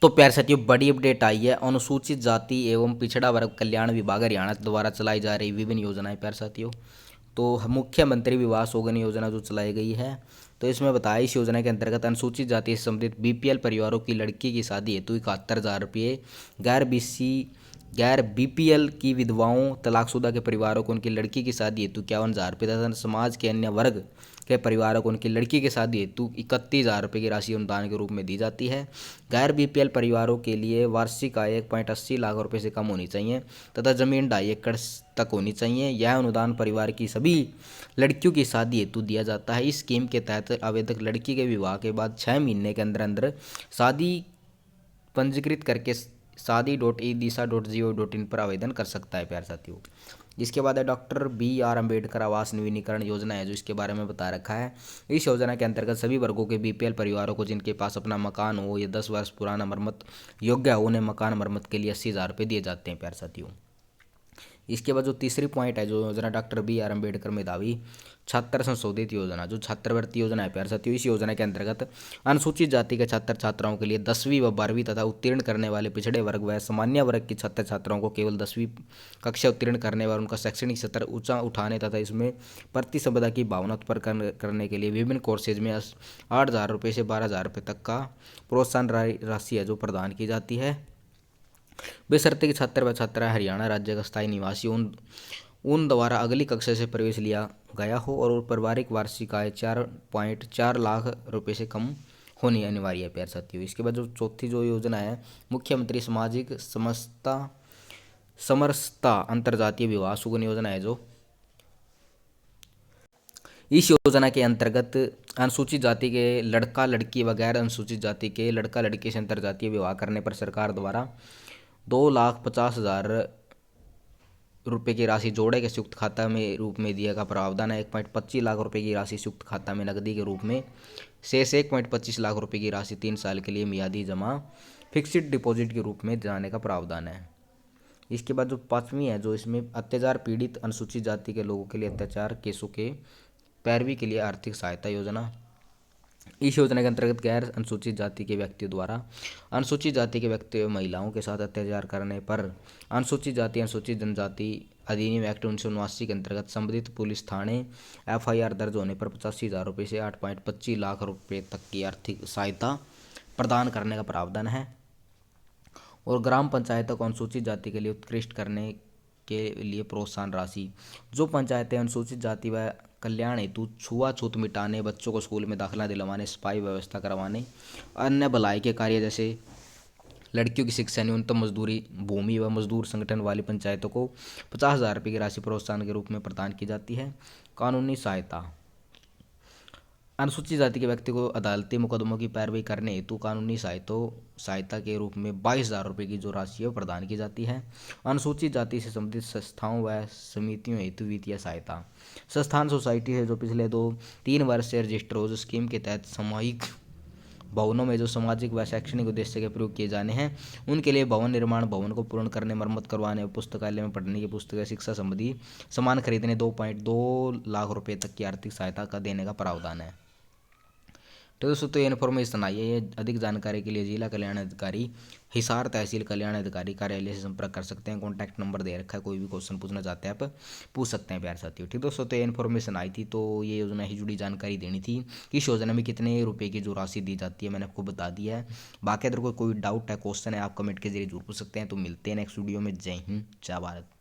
तो प्यारे साथियों, बड़ी अपडेट आई है। अनुसूचित जाति एवं पिछड़ा वर्ग कल्याण विभाग हरियाणा द्वारा चलाई जा रही विभिन्न योजनाएं प्यारे साथियों। तो मुख्यमंत्री विवाह सुगन योजना जो चलाई गई है, तो इसमें बताया इस योजना के अंतर्गत अनुसूचित जाति से संबंधित बीपीएल परिवारों की लड़की की शादी हेतु 71,000 रुपये, गैर बीपीएल की विधवाओं तलाकशुदा के परिवारों को उनकी लड़की की शादी हेतु 51,000 रुपये तथा समाज के अन्य वर्ग के परिवारों को उनकी लड़की की शादी हेतु 31,000 रुपये की राशि अनुदान के रूप में दी जाती है। गैर बीपीएल परिवारों के लिए वार्षिक आय 1.80 लाख रुपये से कम होनी चाहिए तथा जमीन 2.5 एकड़ तक होनी चाहिए। यह अनुदान परिवार की सभी लड़कियों की शादी हेतु दिया जाता है। इस स्कीम के तहत आवेदक लड़की के विवाह के बाद 6 महीने के अंदर अंदर शादी पंजीकृत करके शादी.ईदिशा.gov.in पर आवेदन कर सकता है प्यारे साथियों। इसके बाद है डॉक्टर BR अम्बेडकर आवास नवीनीकरण योजना है, जो इसके बारे में बता रखा है। इस योजना के अंतर्गत सभी वर्गों के बीपीएल परिवारों को जिनके पास अपना मकान हो या 10 वर्ष पुराना मरम्मत योग्य हो, उन्हें मकान मरम्मत के लिए 80,000 रुपये दिए जाते हैं प्यारे साथियों। इसके बाद जो तीसरी पॉइंट है, जो योजना डॉक्टर BR अम्बेडकर मेधावी छात्र संशोधित योजना, जो छात्रवृत्ति योजना है प्यारे साथियों। इस योजना के अंतर्गत अनुसूचित जाति के छात्र छात्राओं के लिए 10वीं व 12वीं तथा उत्तीर्ण करने वाले पिछड़े वर्ग व सामान्य वर्ग के छात्र छात्राओं को केवल 10वीं कक्षा उत्तीर्ण करने और उनका शैक्षणिक स्तर ऊंचा उठाने तथा इसमें प्रतिस्पर्धा की भावना उत्पन्न करने के लिए विभिन्न कोर्सेज में 8,000 रुपये से 12,000 रुपये तक का प्रोत्साहन राशि है जो प्रदान की जाती है, बशर्ते कि छात्र व छात्रा हरियाणा राज्य का स्थायी निवासी उन द्वारा अगली कक्षा से प्रवेश लिया गया हो और पारिवारिक वार्षिक आय 4.4 लाख रुपए से कम होनी अनिवार्य है प्यारे साथियों। इसके बाद जो चौथी जो योजना है, मुख्यमंत्री सामाजिक समरसता अंतरजातीय विवाह सुगन योजना है, जो इस योजना के अंतर्गत अनुसूचित जाति के लड़का लड़की व गैर अनुसूचित जाति के लड़का लड़की से अंतरजातीय विवाह करने पर सरकार द्वारा 2,50,000 रुपये की राशि जोड़े के संयुक्त खाता में रूप में दिया का प्रावधान है। 1.25 लाख रुपए की राशि संयुक्त खाता में नकदी के रूप में, शेष 1.25 लाख रुपए की राशि 3 साल के लिए मियादी जमा फिक्स्ड डिपॉजिट के रूप में जाने का प्रावधान है। इसके बाद जो पाँचवीं है, जो इसमें अत्याचार पीड़ित अनुसूचित जाति के लोगों के लिए अत्याचार केसों के पैरवी के लिए आर्थिक सहायता योजना। इस योजना के अंतर्गत गैर अनुसूचित जाति के व्यक्तियों द्वारा अनुसूचित जाति के व्यक्ति एवं महिलाओं के साथ अत्याचार करने पर अनुसूचित जाति अनुसूचित जनजाति अधिनियम एक्ट 1979 के अंतर्गत संबंधित पुलिस थाने FIR दर्ज होने पर 85,000 रुपये से 8.25 लाख रुपये तक की आर्थिक सहायता प्रदान करने का प्रावधान है। और ग्राम पंचायतों को अनुसूचित जाति के लिए उत्कृष्ट करने के लिए प्रोत्साहन राशि, जो पंचायतें अनुसूचित जाति व कल्याण हेतु छुआछूत मिटाने, बच्चों को स्कूल में दाखिला दिलवाने, सफाई व्यवस्था करवाने, अन्य भलाई के कार्य जैसे लड़कियों की शिक्षा, न्यूनतम मजदूरी, भूमि व मजदूर संगठन वाली पंचायतों को 50,000 रुपये की राशि प्रोत्साहन के रूप में प्रदान की जाती है। कानूनी सहायता, अनुसूचित जाति के व्यक्ति को अदालती मुकदमों की पैरवी करने हेतु कानूनी सहायता के रूप में 22,000 रुपये की जो राशि है प्रदान की जाती है। अनुसूचित जाति से संबंधित संस्थाओं व समितियों हेतु वित्तीय सहायता, संस्थान सोसाइटी है जो पिछले 2-3 वर्ष से रजिस्टर हो, जो स्कीम के तहत सामूहिक भवनों में जो सामाजिक व शैक्षणिक उद्देश्य के प्रयोग किए जाने हैं, उनके लिए भवन निर्माण, भवन को पूर्ण करने, मरम्मत करवाने, पुस्तकालय में पढ़ने की पुस्तकें, शिक्षा संबंधी सामान खरीदने 2.2 लाख रुपये तक की आर्थिक सहायता का देने का प्रावधान है। तो दोस्तों, तो ये इन्फॉर्मेशन आई है। ये अधिक जानकारी के लिए जिला कल्याण अधिकारी हिसार तहसील कल्याण अधिकारी कार्यालय से संपर्क कर सकते हैं। कॉन्टैक्ट नंबर दे रखा है, कोई भी क्वेश्चन पूछना चाहते हैं आप पूछ सकते हैं प्यारे साथियों। ठीक दोस्तों, तो ये इन्फॉर्मेशन आई थी, तो ये योजना ही जुड़ी जानकारी देनी थी कि इस योजना में कितने रुपए की जो राशि दी जाती है, मैंने आपको बता दिया है। बाकी अगर कोई डाउट है, क्वेश्चन है, आप कमेंट के जरिए जरूर पूछ सकते हैं। तो मिलते हैं नेक्स्ट वीडियो में। जय हिंद, जय भारत।